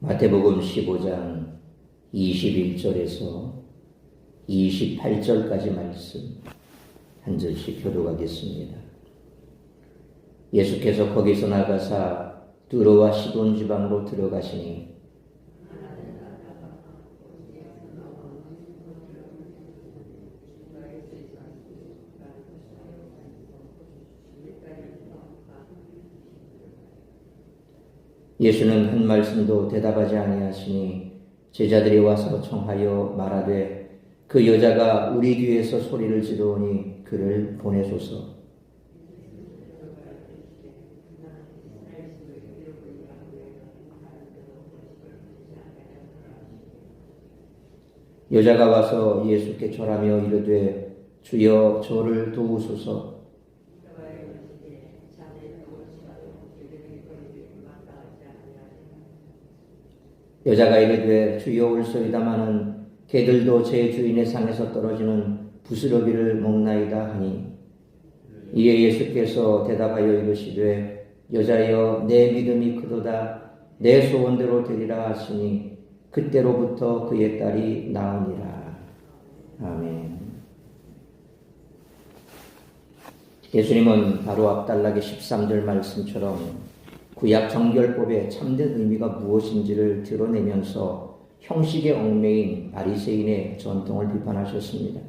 마태복음 15장 21절에서 28절까지 말씀 한 절씩 교독하겠습니다. 예수께서 거기서 나가사 두로와 시돈 지방으로 들어가시니 예수는 한 말씀도 대답하지 아니하시니 제자들이 와서 청하여 말하되 그 여자가 우리 뒤에서 소리를 지르오니 그를 보내소서. 여자가 와서 예수께 절하며 이르되 주여 저를 도우소서. 여자가 이르되 주여 올소이다마는 개들도 제 주인의 상에서 떨어지는 부스러기를 먹나이다 하니 이에 예수께서 대답하여 이르시되 여자여 내 믿음이 크도다 내 소원대로 되리라 하시니 그때로부터 그의 딸이 나으니라. 아멘. 예수님은 바로 앞달락의 13절 말씀처럼 구약 정결법의 참된 의미가 무엇인지를 드러내면서 형식에 얽매인 바리새인의 전통을 비판하셨습니다.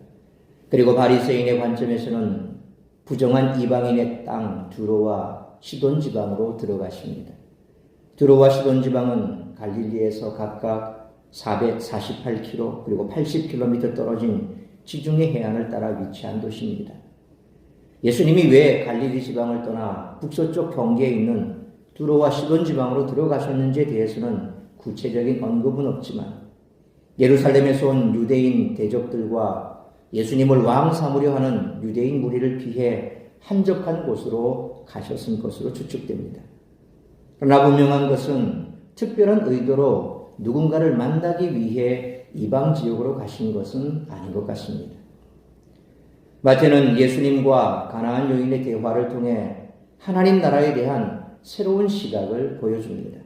그리고 바리새인의 관점에서는 부정한 이방인의 땅 두로와 시돈 지방으로 들어가십니다. 두로와 시돈 지방은 갈릴리에서 각각 448km 그리고 80km 떨어진 지중해 해안을 따라 위치한 도시입니다. 예수님이 왜 갈릴리 지방을 떠나 북서쪽 경계에 있는 두로와 시돈 지방으로 들어가셨는지에 대해서는 구체적인 언급은 없지만 예루살렘에서 온 유대인 대적들과 예수님을 왕 삼으려 하는 유대인 무리를 피해 한적한 곳으로 가셨을 것으로 추측됩니다. 그러나 분명한 것은 특별한 의도로 누군가를 만나기 위해 이방 지역으로 가신 것은 아닌 것 같습니다. 마태는 예수님과 가나안 여인의 대화를 통해 하나님 나라에 대한 새로운 시각을 보여줍니다.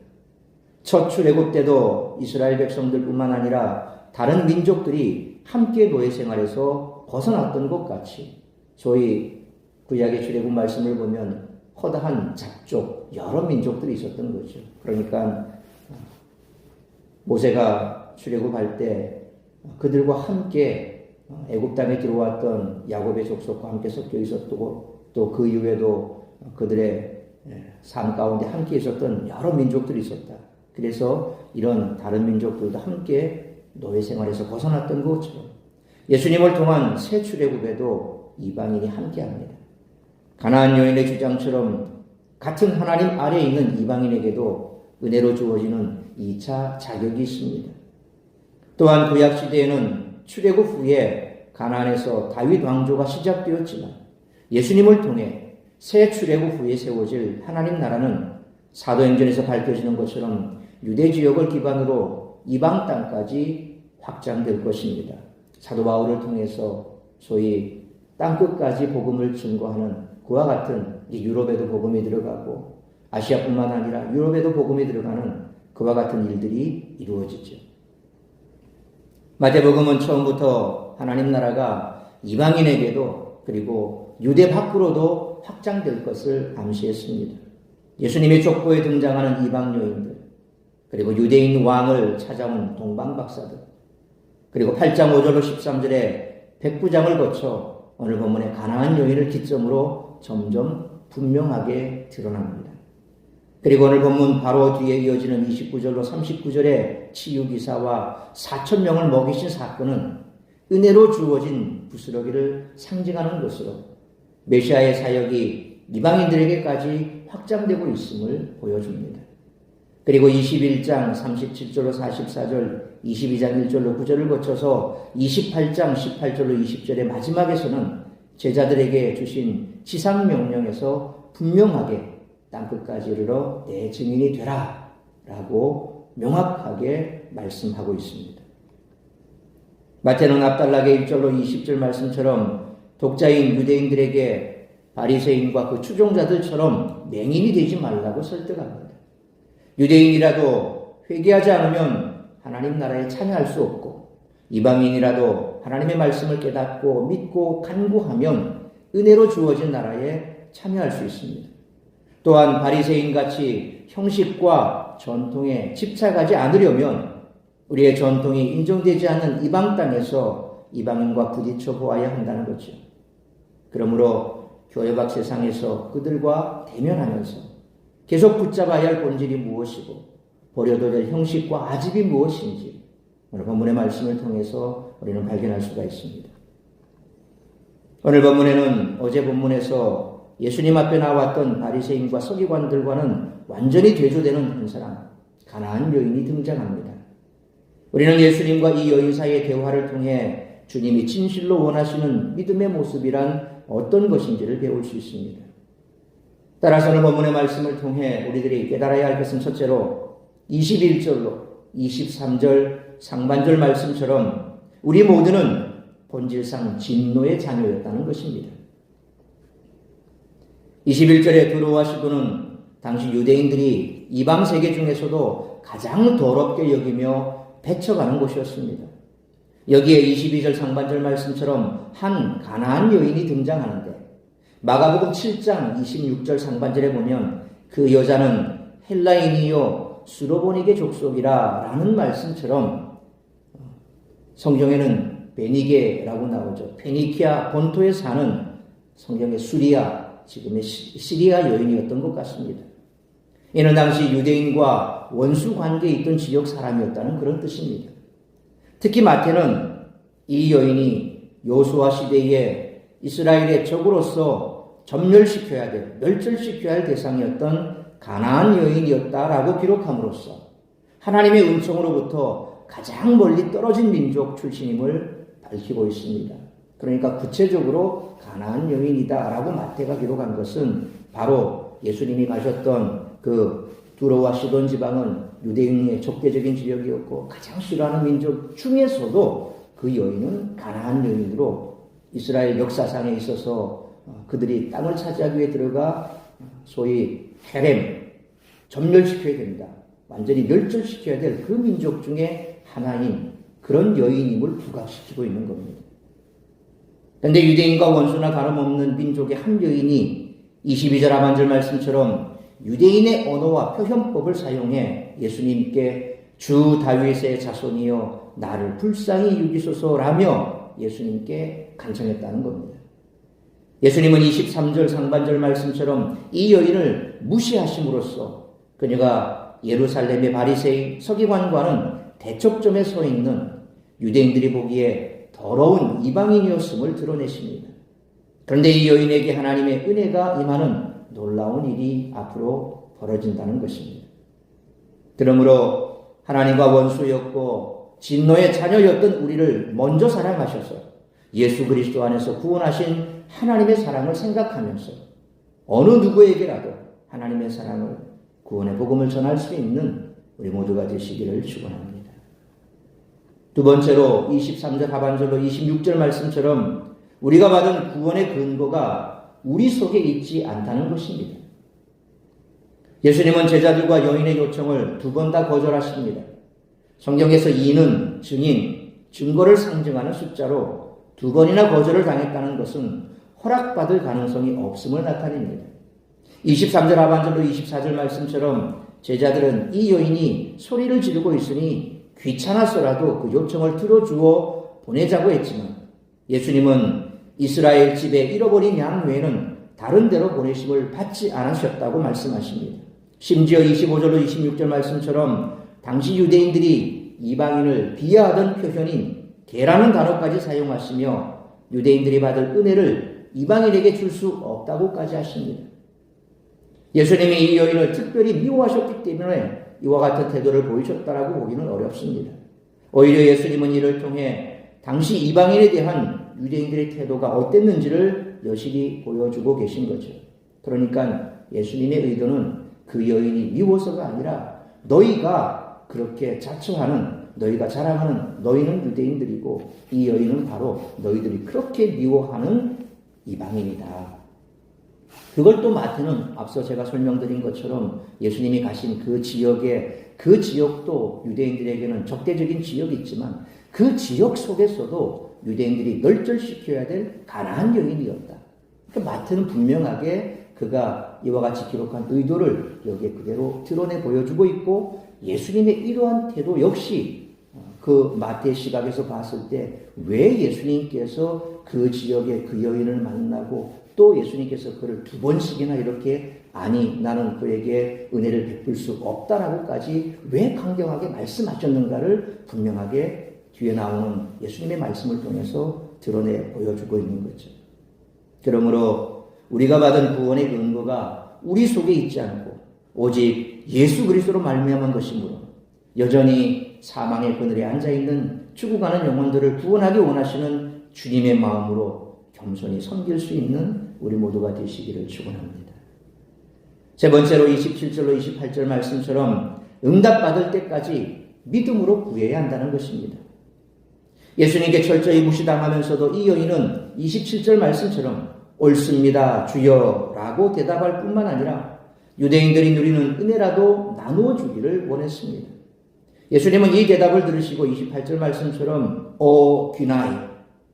첫 출애굽 때도 이스라엘 백성들뿐만 아니라 다른 민족들이 함께 노예 생활에서 벗어났던 것 같이 소위 구약의 출애굽 말씀을 보면 허다한 잡족 여러 민족들이 있었던 거죠. 그러니까 모세가 출애굽할 때 그들과 함께 애굽 땅에 들어왔던 야곱의 족속과 함께 섞여 있었고 또 그 이후에도 그들의 삶 가운데 함께 있었던 여러 민족들이 있었다. 그래서 이런 다른 민족들도 함께 노예 생활에서 벗어났던 것처럼 예수님을 통한 새 출애굽에도 이방인이 함께합니다. 가나안 여인의 주장처럼 같은 하나님 아래에 있는 이방인에게도 은혜로 주어지는 2차 자격이 있습니다. 또한 구약 시대에는 출애굽 후에 가나안에서 다윗 왕조가 시작되었지만 예수님을 통해 새 출애굽 후에 세워질 하나님 나라는 사도행전에서 밝혀지는 것처럼 유대 지역을 기반으로 이방 땅까지 확장될 것입니다. 사도 바울을 통해서 소위 땅끝까지 복음을 증거하는 그와 같은 유럽에도 복음이 들어가고 아시아뿐만 아니라 유럽에도 복음이 들어가는 그와 같은 일들이 이루어지죠. 마태복음은 처음부터 하나님 나라가 이방인에게도 그리고 유대 밖으로도 확장될 것을 암시했습니다. 예수님의 족보에 등장하는 이방 여인들, 그리고 유대인 왕을 찾아온 동방 박사들, 그리고 8장 5절로 13절에 백부장을 거쳐 오늘 본문의 가나안 여인을 기점으로 점점 분명하게 드러납니다. 그리고 오늘 본문 바로 뒤에 이어지는 29절로 39절의 치유기사와 4,000명을 먹이신 사건은 은혜로 주어진 부스러기를 상징하는 것으로 메시아의 사역이 이방인들에게까지 확장되고 있음을 보여줍니다. 그리고 21장 37절로 44절, 22장 1절로 9절을 거쳐서 28장 18절로 20절의 마지막에서는 제자들에게 주신 지상명령에서 분명하게 땅끝까지 이르러 내 증인이 되라 라고 명확하게 말씀하고 있습니다. 마태는 앞달락의 1절로 20절 말씀처럼 독자인 유대인들에게 바리새인과 그 추종자들처럼 맹인이 되지 말라고 설득합니다. 유대인이라도 회개하지 않으면 하나님 나라에 참여할 수 없고, 이방인이라도 하나님의 말씀을 깨닫고 믿고 간구하면 은혜로 주어진 나라에 참여할 수 있습니다. 또한 바리새인같이 형식과 전통에 집착하지 않으려면 우리의 전통이 인정되지 않는 이방 땅에서 이방인과 부딪혀 보아야 한다는 거죠. 그러므로 교회 밖 세상에서 그들과 대면하면서 계속 붙잡아야 할 본질이 무엇이고 버려둬야 할 형식과 아집이 무엇인지 오늘 본문의 말씀을 통해서 우리는 발견할 수가 있습니다. 오늘 본문에는 어제 본문에서 예수님 앞에 나왔던 바리새인과 서기관들과는 완전히 대조되는 한 사람, 가나안 여인이 등장합니다. 우리는 예수님과 이 여인 사이의 대화를 통해 주님이 진실로 원하시는 믿음의 모습이란 어떤 것인지를 배울 수 있습니다. 따라서 오늘 본문의 말씀을 통해 우리들이 깨달아야 할 것은 첫째로 21절로 23절 상반절 말씀처럼 우리 모두는 본질상 진노의 자녀였다는 것입니다. 21절에 두로와 시도는 당시 유대인들이 이방 세계 중에서도 가장 더럽게 여기며 배척하는 곳이었습니다. 여기에 22절 상반절 말씀처럼 한 가나안 여인이 등장하는데 마가복음 7장 26절 상반절에 보면 그 여자는 헬라인이요 수로보니게 족속이라 라는 말씀처럼 성경에는 베니게라고 나오죠. 페니키아 본토에 사는 성경의 수리아, 지금의 시리아 여인이었던 것 같습니다. 이는 당시 유대인과 원수 관계에 있던 지역 사람이었다는 그런 뜻입니다. 특히 마태는 이 여인이 여호수아 시대에 이스라엘의 적으로서 점멸시켜야 될, 멸절시켜야 할 대상이었던 가나안 여인이었다라고 기록함으로써 하나님의 은총으로부터 가장 멀리 떨어진 민족 출신임을 밝히고 있습니다. 그러니까 구체적으로 가나안 여인이다라고 마태가 기록한 것은 바로 예수님이 가셨던 그 두로와 시돈 지방은 유대인의 적대적인 지역이었고 가장 싫어하는 민족 중에서도 그 여인은 가나안 여인으로 이스라엘 역사상에 있어서 그들이 땅을 차지하기 위해 들어가 소위 헤렘, 점멸시켜야 된다. 완전히 멸절시켜야 될 그 민족 중에 하나인 그런 여인임을 부각시키고 있는 겁니다. 그런데 유대인과 원수나 다름없는 민족의 한 여인이 22절 하반절 말씀처럼 유대인의 언어와 표현법을 사용해 예수님께 주 다윗의 자손이여 나를 불쌍히 여기소서라며 예수님께 간청했다는 겁니다. 예수님은 23절 상반절 말씀처럼 이 여인을 무시하심으로써 그녀가 예루살렘의 바리새인 서기관과는 대척점에 서 있는 유대인들이 보기에 더러운 이방인이었음을 드러내십니다. 그런데 이 여인에게 하나님의 은혜가 임하는 놀라운 일이 앞으로 벌어진다는 것입니다. 그러므로 하나님과 원수였고 진노의 자녀였던 우리를 먼저 사랑하셔서 예수 그리스도 안에서 구원하신 하나님의 사랑을 생각하면서 어느 누구에게라도 하나님의 사랑을 구원의 복음을 전할 수 있는 우리 모두가 되시기를 축원합니다. 두 번째로 23절 하반절로 26절 말씀처럼 우리가 받은 구원의 근거가 우리 속에 있지 않다는 것입니다. 예수님은 제자들과 여인의 요청을 두 번 다 거절하십니다. 성경에서 이는 증인, 증거를 상징하는 숫자로 두 번이나 거절을 당했다는 것은 허락받을 가능성이 없음을 나타냅니다. 23절 하반절로 24절 말씀처럼 제자들은 이 여인이 소리를 지르고 있으니 귀찮아서라도 그 요청을 들어주어 보내자고 했지만 예수님은 이스라엘 집에 잃어버린 양 외에는 다른 데로 보내심을 받지 않으셨다고 말씀하십니다. 심지어 25절로 26절 말씀처럼 당시 유대인들이 이방인을 비하하던 표현인 개라는 단어까지 사용하시며 유대인들이 받을 은혜를 이방인에게 줄 수 없다고까지 하십니다. 예수님이 이 여인을 특별히 미워하셨기 때문에 이와 같은 태도를 보이셨다라고 보기는 어렵습니다. 오히려 예수님은 이를 통해 당시 이방인에 대한 유대인들의 태도가 어땠는지를 여실히 보여주고 계신 거죠. 그러니까 예수님의 의도는 그 여인이 미워서가 아니라 너희가 그렇게 자처하는, 너희가 자랑하는 너희는 유대인들이고 이 여인은 바로 너희들이 그렇게 미워하는 이방인이다. 그걸 또 마태는 앞서 제가 설명드린 것처럼 예수님이 가신 그 지역도 유대인들에게는 적대적인 지역이 있지만 그 지역 속에서도 유대인들이 널절시켜야 될 가난한 여인이었다. 그러니까 마태는 분명하게 그가 이와 같이 기록한 의도를 여기에 그대로 드러내 보여주고 있고, 예수님의 이러한 태도 역시 그 마태의 시각에서 봤을 때 왜 예수님께서 그 지역의 그 여인을 만나고 또 예수님께서 그를 2번씩이나 이렇게 아니 나는 그에게 은혜를 베풀 수 없다라고까지 왜 강경하게 말씀하셨는가를 분명하게 뒤에 나오는 예수님의 말씀을 통해서 드러내 보여주고 있는 거죠. 그러므로 우리가 받은 구원의 근거가 우리 속에 있지 않고 오직 예수 그리스도로 말미암은 것이므로 여전히 사망의 그늘에 앉아있는 죽어가는 영혼들을 구원하기 원하시는 주님의 마음으로 겸손히 섬길 수 있는 우리 모두가 되시기를 축원합니다. 세 번째로 27절로 28절 말씀처럼 응답받을 때까지 믿음으로 구해야 한다는 것입니다. 예수님께 철저히 무시당하면서도 이 여인은 27절 말씀처럼 옳습니다 주여 라고 대답할 뿐만 아니라 유대인들이 누리는 은혜라도 나누어 주기를 원했습니다. 예수님은 이 대답을 들으시고 28절 말씀처럼 오 귀나이,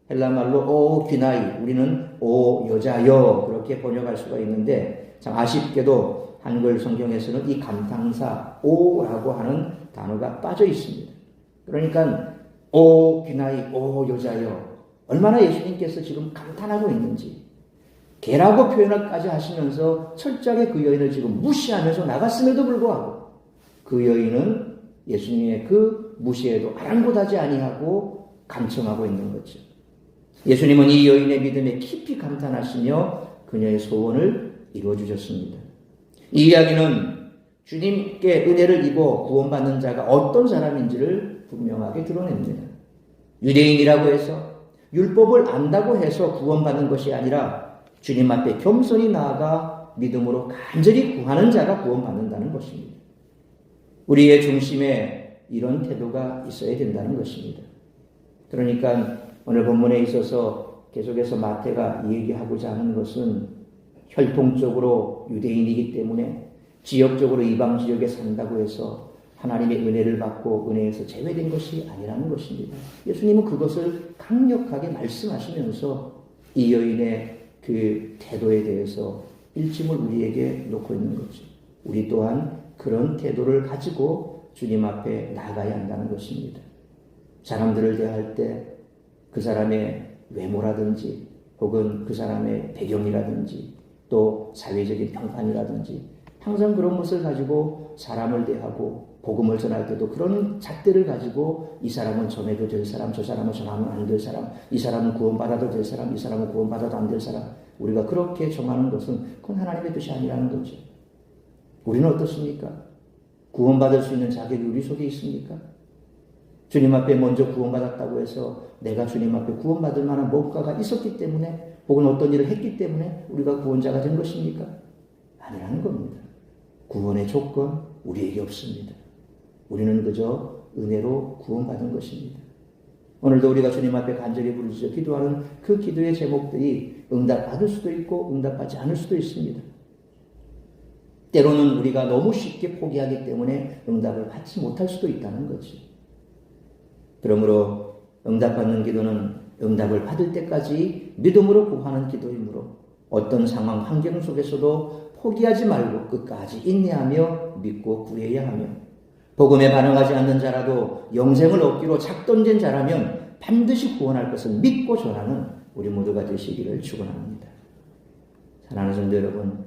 헬라말로 오 귀나이, 우리는 오 여자여 그렇게 번역할 수가 있는데 참 아쉽게도 한글 성경에서는 이 감탄사 오라고 하는 단어가 빠져 있습니다. 그러니까 오 귀나이, 오 여자여, 얼마나 예수님께서 지금 감탄하고 있는지, 개라고 표현을까지 하시면서 철저하게 그 여인을 지금 무시하면서 나갔음에도 불구하고 그 여인은 예수님의 그 무시에도 아랑곳하지 아니하고 감청하고 있는 거죠. 예수님은 이 여인의 믿음에 깊이 감탄하시며 그녀의 소원을 이루어주셨습니다. 이 이야기는 주님께 은혜를 입어 구원받는 자가 어떤 사람인지를 분명하게 드러냅니다. 유대인이라고 해서 율법을 안다고 해서 구원받는 것이 아니라 주님 앞에 겸손히 나아가 믿음으로 간절히 구하는 자가 구원받는다는 것입니다. 우리의 중심에 이런 태도가 있어야 된다는 것입니다. 그러니까 오늘 본문에 있어서 계속해서 마태가 얘기하고자 하는 것은 혈통적으로 유대인이기 때문에 지역적으로 이방 지역에 산다고 해서 하나님의 은혜를 받고 은혜에서 제외된 것이 아니라는 것입니다. 예수님은 그것을 강력하게 말씀하시면서 이 여인의 그 태도에 대해서 일침을 우리에게 놓고 있는 거죠. 우리 또한 그런 태도를 가지고 주님 앞에 나가야 한다는 것입니다. 사람들을 대할 때 그 사람의 외모라든지 혹은 그 사람의 배경이라든지 또 사회적인 평판이라든지 항상 그런 것을 가지고 사람을 대하고 복음을 전할 때도 그런 잣대를 가지고 이 사람은 전해도 될 사람, 저 사람은 전하면 안 될 사람, 이 사람은 구원받아도 될 사람, 이 사람은 구원받아도 안 될 사람, 우리가 그렇게 정하는 것은 그건 하나님의 뜻이 아니라는 거죠. 우리는 어떻습니까? 구원받을 수 있는 자격이 우리 속에 있습니까? 주님 앞에 먼저 구원받았다고 해서 내가 주님 앞에 구원받을 만한 뭔가가 있었기 때문에 혹은 어떤 일을 했기 때문에 우리가 구원자가 된 것입니까? 아니라는 겁니다. 구원의 조건 우리에게 없습니다. 우리는 그저 은혜로 구원받은 것입니다. 오늘도 우리가 주님 앞에 간절히 부르짖어 기도하는 그 기도의 제목들이 응답받을 수도 있고 응답받지 않을 수도 있습니다. 때로는 우리가 너무 쉽게 포기하기 때문에 응답을 받지 못할 수도 있다는 거지. 그러므로 응답받는 기도는 응답을 받을 때까지 믿음으로 구하는 기도이므로 어떤 상황, 환경 속에서도 포기하지 말고 끝까지 인내하며 믿고 구해야 하며 복음에 반응하지 않는 자라도 영생을 얻기로 작던진 자라면 반드시 구원할 것을 믿고 전하는 우리 모두가 되시기를 축원합니다. 사랑하는 성도 여러분,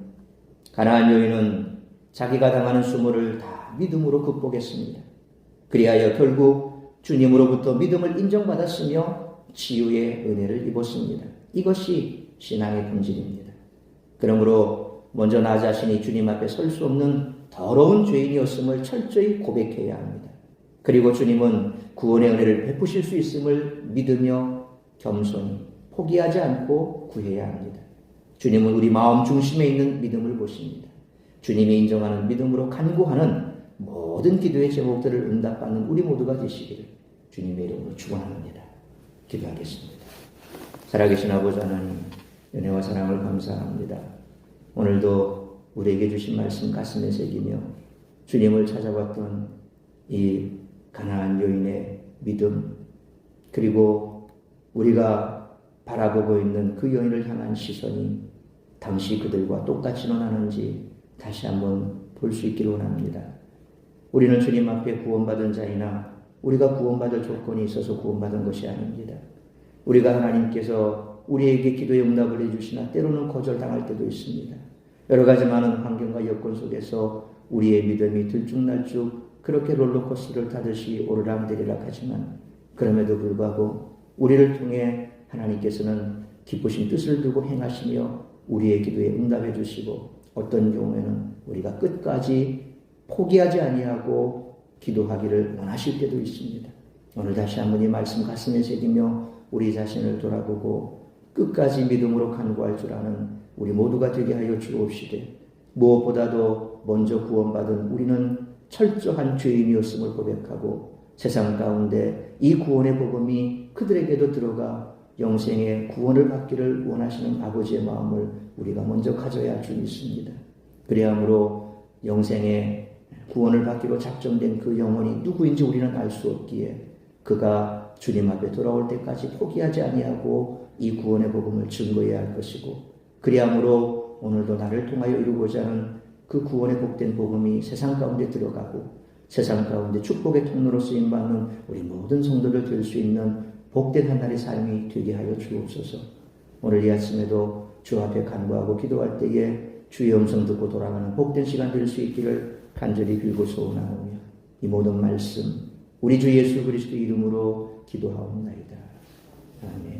가나안 여인은 자기가 당하는 수모를 다 믿음으로 극복했습니다. 그리하여 결국 주님으로부터 믿음을 인정받았으며 치유의 은혜를 입었습니다. 이것이 신앙의 본질입니다. 그러므로 먼저 나 자신이 주님 앞에 설 수 없는 더러운 죄인이었음을 철저히 고백해야 합니다. 그리고 주님은 구원의 은혜를 베푸실 수 있음을 믿으며 겸손히 포기하지 않고 구해야 합니다. 주님은 우리 마음 중심에 있는 믿음을 보십니다. 주님이 인정하는 믿음으로 간구하는 모든 기도의 제목들을 응답받는 우리 모두가 되시기를 주님의 이름으로 축원합니다. 기도하겠습니다. 살아계신 아버지 하나님, 은혜와 사랑을 감사합니다. 오늘도 우리에게 주신 말씀 가슴에 새기며 주님을 찾아왔던 이 가나안 여인의 믿음, 그리고 우리가 바라보고 있는 그 여인을 향한 시선이 당시 그들과 똑같이는 하는지 다시 한번 볼 수 있기를 원합니다. 우리는 주님 앞에 구원받은 자이나 우리가 구원받을 조건이 있어서 구원받은 것이 아닙니다. 우리가 하나님께서 우리에게 기도의 응답을 해주시나 때로는 거절당할 때도 있습니다. 여러 가지 많은 환경과 여건 속에서 우리의 믿음이 들쭉날쭉 그렇게 롤러코스터를 타듯이 오르락내리락 하지만 그럼에도 불구하고 우리를 통해 하나님께서는 기쁘신 뜻을 두고 행하시며 우리의 기도에 응답해 주시고 어떤 경우에는 우리가 끝까지 포기하지 아니하고 기도하기를 원하실 때도 있습니다. 오늘 다시 한번 이 말씀 가슴에 새기며 우리 자신을 돌아보고 끝까지 믿음으로 간구할 줄 아는 우리 모두가 되게 하여 주옵시되 무엇보다도 먼저 구원받은 우리는 철저한 죄인이었음을 고백하고 세상 가운데 이 구원의 복음이 그들에게도 들어가 영생의 구원을 받기를 원하시는 아버지의 마음을 우리가 먼저 가져야 할 줄 믿습니다. 그리함으로 영생의 구원을 받기로 작정된 그 영혼이 누구인지 우리는 알 수 없기에 그가 주님 앞에 돌아올 때까지 포기하지 아니하고 이 구원의 복음을 증거해야 할 것이고 그리함으로 오늘도 나를 통하여 이루고자 하는 그 구원의 복된 복음이 세상 가운데 들어가고 세상 가운데 축복의 통로로 쓰임받는 우리 모든 성도들 될 수 있는 복된 한 날의 삶이 되게 하여 주옵소서. 오늘 이 아침에도 주 앞에 간구하고 기도할 때에 주의 음성 듣고 돌아가는 복된 시간 될 수 있기를 간절히 빌고 소원하오며 이 모든 말씀 우리 주 예수 그리스도 이름으로 기도하옵나이다. 아멘.